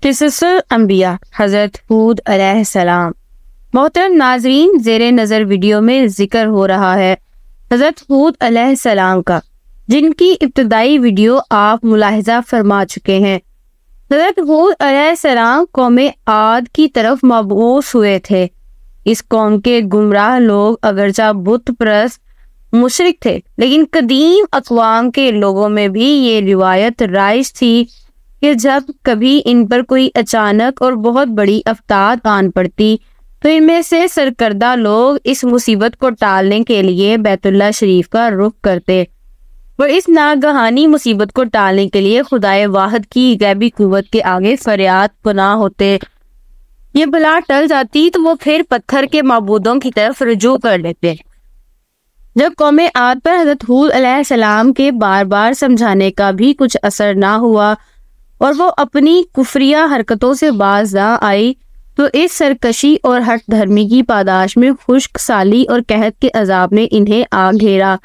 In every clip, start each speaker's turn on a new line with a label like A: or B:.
A: قصص الانبیاء حضرت ہود علیہ السلام۔ محترم ناظرین، زیر نظر ویڈیو میں ذکر ہو رہا ہے حضرت ہود علیہ السلام کا، جن کی ابتدائی ویڈیو آپ ملاحظہ فرما چکے ہیں۔ حضرت ہود علیہ السلام قوم عاد کی طرف مبعوث ہوئے تھے۔ اس قوم کے گمراہ لوگ اگرچہ بت پرست مشرک تھے، لیکن قدیم اقوام کے لوگوں میں بھی یہ روایت رائج تھی کہ جب کبھی ان پر کوئی اچانک اور بہت بڑی آفات آن پڑتی تو ان میں سے سرکردہ لوگ اس مصیبت کو ٹالنے کے لیے بیت اللہ شریف کا رخ کرتے اور اس ناگہانی مصیبت کو ٹالنے کے لیے خدائے واحد کی غیبی قوت کے آگے فریاد پناہ ہوتے۔ یہ بلا ٹل جاتی تو وہ پھر پتھر کے معبودوں کی طرف رجوع کر لیتے۔ جب قوم عاد پر حضرت ہود علیہ السلام کے بار بار سمجھانے کا بھی کچھ اثر نہ ہوا اور وہ اپنی کفریہ حرکتوں سے باز نہ آئی تو اس سرکشی اور ہٹ دھرمی کی پاداش میں خشک سالی اور قحط کے عذاب نے انہیں آ گھیرا۔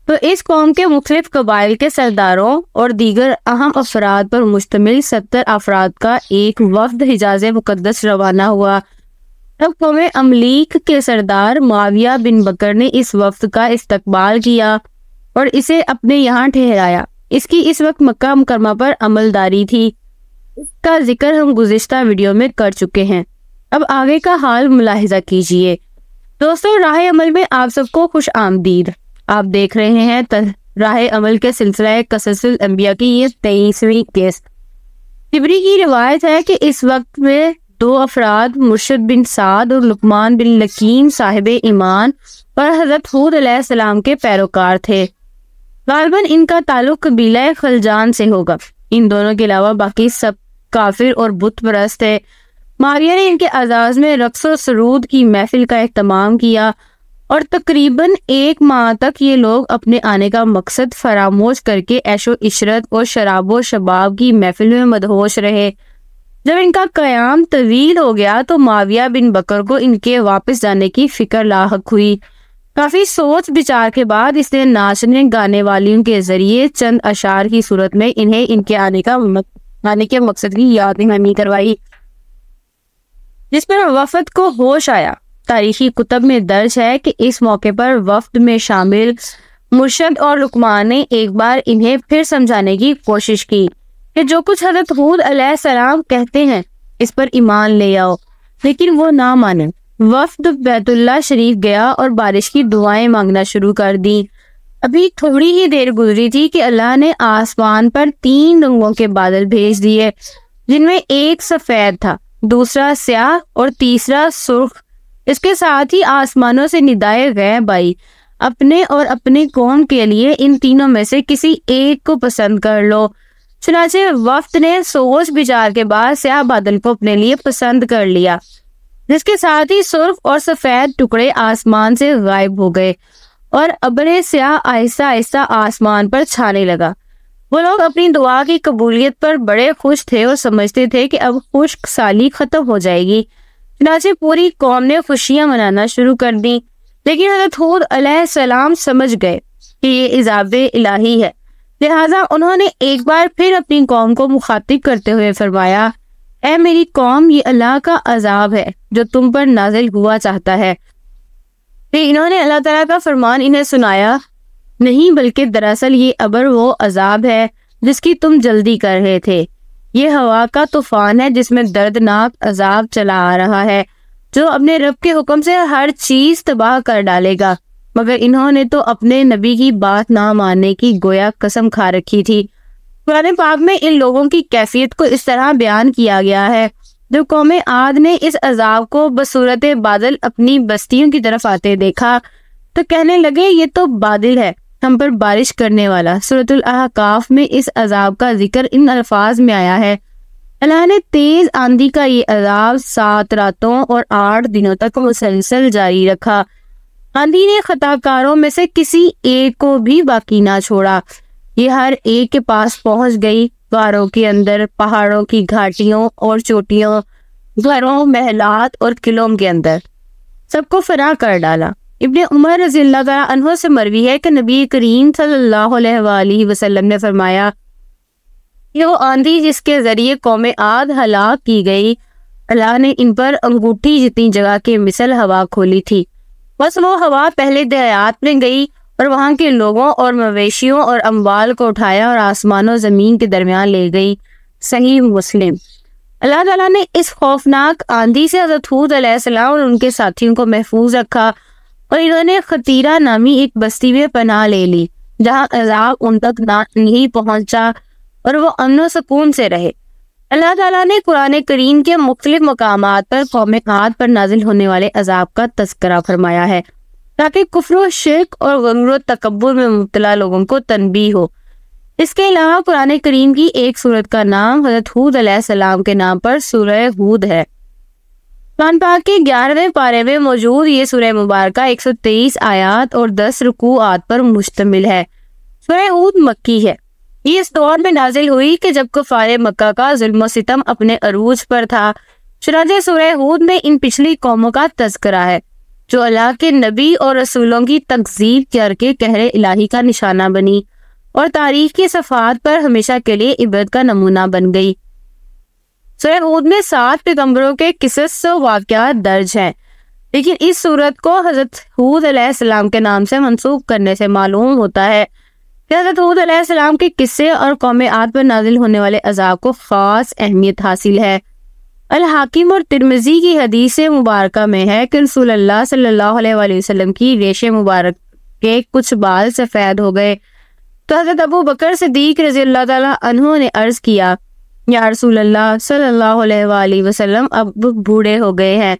A: تو اس قوم کے مختلف قبائل کے سرداروں اور دیگر اہم افراد پر مشتمل 70 افراد کا ایک وفد حجاز مقدس روانہ ہوا۔ تب قوم املیک کے سردار معاویہ بن بکر نے اس وفد کا استقبال کیا اور اسے اپنے یہاں ٹھہرایا۔ اس کی اس وقت مکہ مکرمہ پر عملداری تھی۔ اس کا ذکر ہم گزشتہ ویڈیو میں کر چکے ہیں۔ اب آگے کا حال ملاحظہ کیجئے۔ دوستو، راہ عمل میں آپ سب کو خوش آمدید۔ آپ دیکھ رہے ہیں راہ عمل کے سلسلہ قصص الانبیاء کی یہ 23ویں قسط۔ طبری کی روایت ہے کہ اس وقت میں 2 افراد مرشد بن سعد اور لقمان بن لکیم صاحب ایمان اور حضرت ہود علیہ السلام کے پیروکار تھے۔ غالباً ان کا تعلق قبیلہ خلجان سے ہوگا۔ ان دونوں کے علاوہ باقی سب کافر اور بت پرست تھے۔ معاویہ نے ان کے اعزاز میں رقص و سرود کی محفل کا اہتمام کیا اور تقریباً 1 ماہ تک یہ لوگ اپنے آنے کا مقصد فراموش کر کے عیش و عشرت اور شراب و شباب کی محفل میں مدہوش رہے۔ جب ان کا قیام طویل ہو گیا تو معاویہ بن بکر کو ان کے واپس جانے کی فکر لاحق ہوئی۔ کافی سوچ بچار کے بعد اس نے ناچنے گانے والیوں کے ذریعے چند اشعار کی صورت میں انہیں ان کے آنے کے مقصد کی یاد دہانی کروائی، جس پر وفد کو ہوش آیا۔ تاریخی کتب میں درج ہے کہ اس موقع پر وفد میں شامل مرشد اور لقمان نے ایک بار انہیں پھر سمجھانے کی کوشش کی کہ جو کچھ حضرت ہود علیہ السلام کہتے ہیں اس پر ایمان لے آؤ، لیکن وہ نہ مانے۔ وفد بیت اللہ شریف گیا اور بارش کی دعائیں مانگنا شروع کر دی۔ ابھی تھوڑی ہی دیر گزری تھی کہ اللہ نے آسمان پر 3 رنگوں کے بادل بھیج دیے، جن میں ایک سفید تھا، دوسرا سیاہ اور تیسرا سرخ۔ اس کے ساتھ ہی آسمانوں سے ندائے غیب آئی، اپنے اور اپنے قوم کے لیے ان تینوں میں سے کسی ایک کو پسند کر لو۔ چنانچہ وفد نے سوچ بچار کے بعد سیاہ بادل کو اپنے لیے پسند کر لیا، جس کے ساتھ ہی سرخ اور سفید ٹکڑے آسمان سے غائب ہو گئے اور ابر سیاہ آہستہ آہستہ آسمان پر چھانے لگا۔ وہ لوگ اپنی دعا کی قبولیت پر بڑے خوش تھے اور سمجھتے تھے کہ اب خشک سالی ختم ہو جائے گی۔ چنانچہ پوری قوم نے خوشیاں منانا شروع کر دیں، لیکن حضرت ہود علیہ السلام سمجھ گئے کہ یہ عذاب الہی ہے، لہٰذا انہوں نے ایک بار پھر اپنی قوم کو مخاطب کرتے ہوئے فرمایا، اے میری قوم، یہ اللہ کا عذاب ہے جو تم پر نازل ہوا چاہتا ہے۔ پھر انہوں نے اللہ تعالیٰ کا فرمان انہیں سنایا، نہیں بلکہ دراصل یہ ابر وہ عذاب ہے جس کی تم جلدی کر رہے تھے۔ یہ ہوا کا طوفان ہے جس میں دردناک عذاب چلا آ رہا ہے، جو اپنے رب کے حکم سے ہر چیز تباہ کر ڈالے گا، مگر انہوں نے تو اپنے نبی کی بات نہ ماننے کی گویا قسم کھا رکھی تھی۔ قرآن پاک میں ان لوگوں کی کیفیت کو اس طرح بیان کیا گیا ہے۔ جب قوم عاد نے اس عذاب کو بصورت بادل اپنی بستیوں کی طرف آتے دیکھا تو کہنے لگے، یہ تو بادل ہے ہم پر بارش کرنے والا۔ سورۃ الاحقاف میں اس عذاب کا ذکر ان الفاظ میں آیا ہے، اللہ نے تیز آندھی کا یہ عذاب 7 راتوں اور 8 دنوں تک مسلسل جاری رکھا۔ آندھی نے خطا کاروں میں سے کسی ایک کو بھی باقی نہ چھوڑا، یہ ہر ایک کے پاس پہنچ گئی، غاروں کے اندر، پہاڑوں کی گھاٹیوں اور چوٹیوں، گھروں، محلات اور قلعوں کے اندر، سب کو فنا کر ڈالا۔ ابن عمر رضی اللہ تعالیٰ عنہ سے مروی ہے کہ نبی کریم صلی اللہ علیہ وآلہ وسلم نے فرمایا، یہ وہ آندھی جس کے ذریعے قوم عاد ہلاک کی گئی، اللہ نے ان پر انگوٹھی جتنی جگہ کے مثل ہوا کھولی تھی، بس وہ ہوا پہلے دیہات میں گئی اور وہاں کے لوگوں اور مویشیوں اور اموال کو اٹھایا اور آسمان و زمین کے درمیان لے گئی۔ صحیح مسلم۔ اللہ تعالیٰ نے اس خوفناک آندھی سے حضرت ہود علیہ السلام اور ان کے ساتھیوں کو محفوظ رکھا اور انہوں نے خطیرہ نامی ایک بستی میں پناہ لے لی جہاں عذاب ان تک نہیں پہنچا اور وہ امن و سکون سے رہے۔ اللہ تعالیٰ نے قرآن کریم کے مختلف مقامات پر قوم عاد پر نازل ہونے والے عذاب کا تذکرہ فرمایا ہے تاکہ کفر و شرک اور غرور و تکبر میں مبتلا لوگوں کو تنبیہ ہو۔ اس کے علاوہ قرآن کریم کی ایک سورت کا نام حضرت ہود علیہ السلام کے نام پر سورہ ہود ہے۔ قرآن پاک کے 11ویں پارے میں موجود یہ سورہ مبارکہ 123 آیات اور 10 رکوعات پر مشتمل ہے۔ سورہ ہود مکی ہے۔ یہ اس دور میں نازل ہوئی کہ جب کفار مکہ کا ظلم و ستم اپنے عروج پر تھا۔ چنانچہ سورہ ہود میں ان پچھلی قوموں کا تذکرہ ہے جو اللہ کے نبی اور رسولوں کی تکذیب کر کے قہر الہی کا نشانہ بنی اور تاریخ کی صفحات پر ہمیشہ کے لیے عبرت کا نمونہ بن گئی۔ سورہ ہود میں 7 پیغمبروں کے قصص و واقعات درج ہیں، لیکن اس سورت کو حضرت ہود علیہ السلام کے نام سے منسوب کرنے سے معلوم ہوتا ہے کہ حضرت ہود علیہ السلام کے قصے اور قوم عاد پر نازل ہونے والے عذاب کو خاص اہمیت حاصل ہے۔ الحاکم اور ترمذی کی حدیث مبارکہ میں ہے کہ رسول اللہ صلی اللہ علیہ وآلہ وسلم کی ریش مبارک کے کچھ بال سفید ہو گئے تو حضرت ابو بکر صدیق رضی اللہ تعالیٰ عنہ نے عرض کیا، یا رسول اللہ صلی اللہ علیہ وآلہ وسلم اب بوڑھے ہو گئے ہیں؟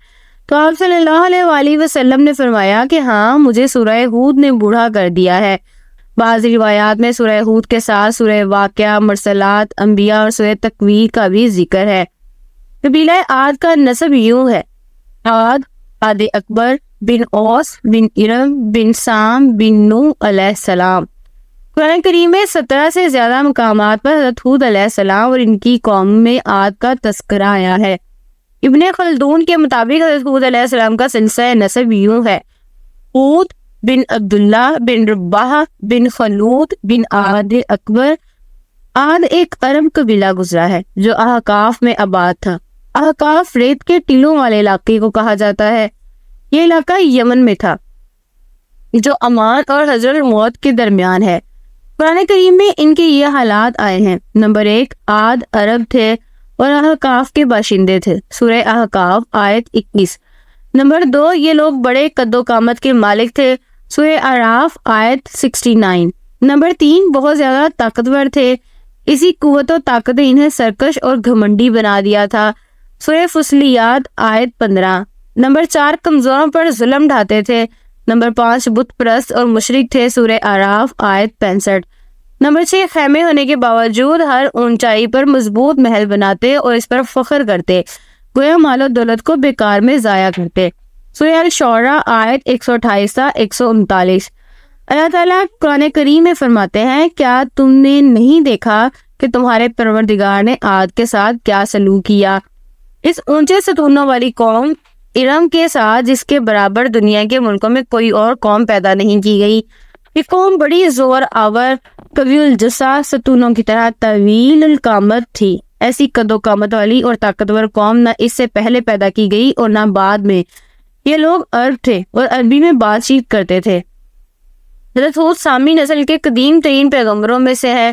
A: تو آپ صلی اللہ علیہ وآلہ وسلم نے فرمایا کہ ہاں، مجھے سورہ ہود نے بوڑھا کر دیا ہے۔ بعض روایات میں سورہ ہود کے ساتھ سورہ واقعہ، مرسلات، انبیاء اور سورہ تکویر کا بھی ذکر ہے۔ قبیلہ عاد کا نسب یوں ہے: عاد اکبر بن اوس بن ارم بن سام بن نوح علیہ السلام۔ قرآن کریم میں 17 سے زیادہ مقامات پر حضرت ہود علیہ السلام اور ان کی قوم میں عاد کا تذکرہ آیا ہے۔ ابن خلدون کے مطابق حضرت ہود علیہ السلام کا سلسلہ نسب یوں ہے: ہود بن عبداللہ بن رباح بن خلود بن عاد اکبر۔ عاد ایک عرب قبیلہ گزرا ہے جو احقاف میں آباد تھا۔ احقاف ریت کے ٹیلوں والے علاقے کو کہا جاتا ہے۔ یہ علاقہ یمن میں تھا جو عمان اور حضر الموت کے درمیان ہے۔ قرآن کریم میں ان کے یہ حالات آئے ہیں: نمبر 1، عاد عرب تھے اور احقاف کے باشندے تھے، سورہ احقاف آیت 21۔ نمبر 2، یہ لوگ بڑے قد و قامت کے مالک تھے، سورہ اعراف آیت 69۔ نمبر 3، بہت زیادہ طاقتور تھے، اسی قوت و طاقت نے انہیں سرکش اور گھمنڈی بنا دیا تھا، سورہ فصلیات آیت 15۔ نمبر 4، کمزوروں پر ظلم ڈھاتے تھے۔ نمبر 5، بت پرست اور مشرک تھے، سورہ اعراف آیت 65۔ نمبر 6، خیمے ہونے کے باوجود ہر اونچائی پر مضبوط محل بناتے اور اس پر فخر کرتے، گویا مال و دولت کو بیکار میں ضائع کرتے، سورہ الشعراء آیت 128 تا 139۔ اللہ تعالیٰ قرآن کریم میں فرماتے ہیں، کیا تم نے نہیں دیکھا کہ تمہارے پروردگار نے عاد کے ساتھ کیا سلوک کیا؟ اس اونچے ستونوں والی قوم ارم کے ساتھ جس کے برابر دنیا کے ملکوں میں کوئی اور قوم پیدا نہیں کی گئی۔ یہ قوم بڑی زور آور، قوی الجثہ، ستونوں کی طرح طویل القامت تھی۔ ایسی قد و قامت والی اور طاقتور قوم نہ اس سے پہلے پیدا کی گئی اور نہ بعد میں۔ یہ لوگ عرب تھے اور عربی میں بات چیت کرتے تھے۔ حضرت ہود سامی نسل کے قدیم ترین پیغمبروں میں سے ہے۔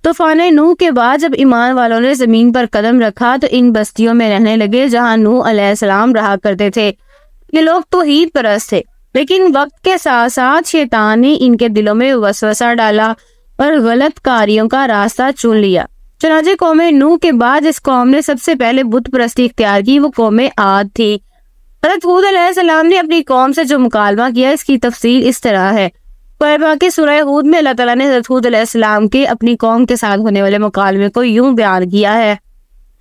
A: طوفان نوح کے بعد جب ایمان والوں نے زمین پر قدم رکھا تو ان بستیوں میں رہنے لگے جہاں نوح علیہ السلام رہا کرتے تھے۔ یہ لوگ توحید پرست تھے، لیکن وقت کے ساتھ ساتھ شیطان نے ان کے دلوں میں وسوسہ ڈالا اور غلط کاریوں کا راستہ چن لیا۔ چنانچہ قوم نوح کے بعد جس قوم نے سب سے پہلے بت پرستی اختیار کی وہ قوم عاد تھی۔ حضرت ہود علیہ السلام نے اپنی قوم سے جو مکالمہ کیا اس کی تفصیل اس طرح ہے۔ قرآن پاک کے سورہ ہود میں اللہ تعالیٰ نے حضرت ہود علیہ السلام کے اپنی قوم کے ساتھ ہونے والے مکالمے کو یوں بیان کیا ہے: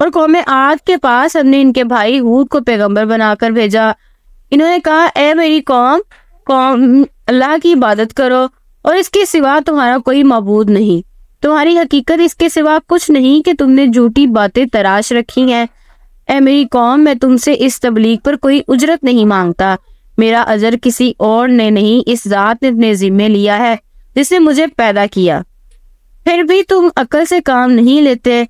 A: اور قوم عاد کے پاس ہم نے ان کے بھائی ہود کو پیغمبر بنا کر بھیجا۔ انہوں نے کہا، اے میری قوم، اللہ کی عبادت کرو اور اس کے سوا تمہارا کوئی معبود نہیں۔ تمہاری حقیقت اس کے سوا کچھ نہیں کہ تم نے جھوٹی باتیں تراش رکھی ہیں۔ اے میری قوم، میں تم سے اس تبلیغ پر کوئی اجرت نہیں مانگتا، میرا اجر کسی اور نے نہیں، اس ذات نے اپنے ذمے لیا ہے جس نے مجھے پیدا کیا۔ پھر بھی تم عقل سے کام نہیں لیتے۔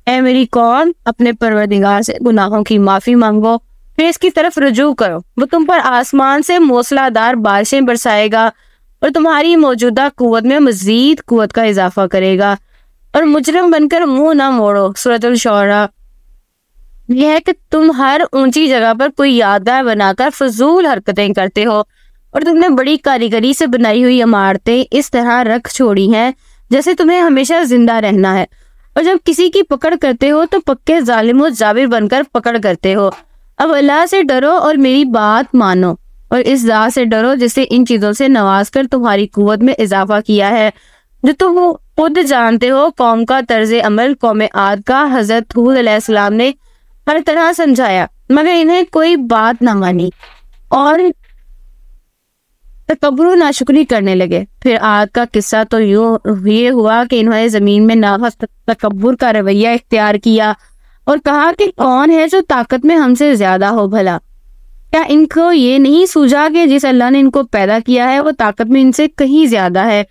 A: اے میری قوم، اپنے پروردگار سے گناہوں کی معافی مانگو، پھر اس کی طرف رجوع کرو۔ وہ تم پر آسمان سے موسلا دار بارشیں برسائے گا اور تمہاری موجودہ قوت میں مزید قوت کا اضافہ کرے گا، اور مجرم بن کر منہ نہ موڑو۔ سورۃ الشعراء۔ یہ ہے کہ تم ہر اونچی جگہ پر کوئی یادگار بنا کر فضول حرکتیں کرتے ہو، اور تم نے بڑی کاریگری سے بنائی ہوئی عمارتیں اس طرح رکھ چھوڑی ہیں جیسے تمہیں ہمیشہ زندہ رہنا ہے، اور جب کسی کی پکڑ کرتے ہو تو پکے ظالم و جابر بن کر پکڑ کرتے ہو۔ اب اللہ سے ڈرو اور میری بات مانو، اور اس ذات سے ڈرو جس نے ان چیزوں سے نواز کر تمہاری قوت میں اضافہ کیا ہے جو تم خود جانتے ہو۔ قوم کا طرز عمل قوم عاد کا حضرت ہود علیہ السلام نے ہر طرح سمجھایا، مگر انہیں کوئی بات نہ مانی اور تکبر و ناشکری کرنے لگے۔ پھر عاد کا قصہ تو یہ ہوا کہ انہوں نے زمین میں ناحق تکبر کا رویہ اختیار کیا اور کہا کہ کون ہے جو طاقت میں ہم سے زیادہ ہو بھلا؟ کیا ان کو یہ نہیں سوجا کہ جس اللہ نے ان کو پیدا کیا ہے وہ طاقت میں ان سے کہیں زیادہ ہے،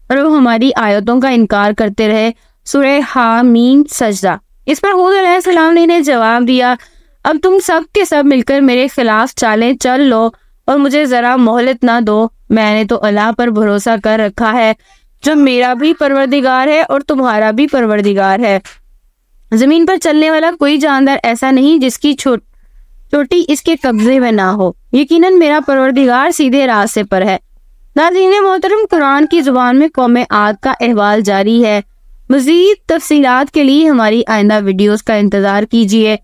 A: اور وہ ہماری آیتوں کا انکار کرتے رہے۔ سورہ حامیم سجدہ۔ اس پر ہود علیہ السلام نے انہیں جواب دیا، اب تم سب کے سب مل کر میرے خلاف چالیں چل لو اور مجھے ذرا مہلت نہ دو۔ میں نے تو اللہ پر بھروسہ کر رکھا ہے جو میرا بھی پروردگار ہے اور تمہارا بھی پروردگار ہے۔ زمین پر چلنے والا کوئی جاندار ایسا نہیں جس کی چوٹی اس کے قبضے میں نہ ہو۔ یقیناً میرا پروردگار سیدھے راستے پر ہے۔ ناظرین محترم، قرآن کی زبان میں قوم عاد کا احوال جاری ہے۔ مزید تفصیلات کے لیے ہماری آئندہ ویڈیوز کا انتظار کیجیے۔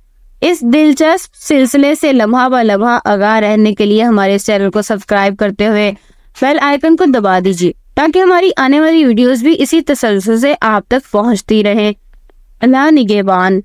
A: اس دلچسپ سلسلے سے لمحہ بہ لمحہ آگاہ رہنے کے لیے ہمارے اس چینل کو سبسکرائب کرتے ہوئے بیل آئیکن کو دبا دیجیے تاکہ ہماری آنے والی ویڈیوز بھی اسی تسلسل سے آپ تک پہنچتی رہیں۔ اللہ نگہبان۔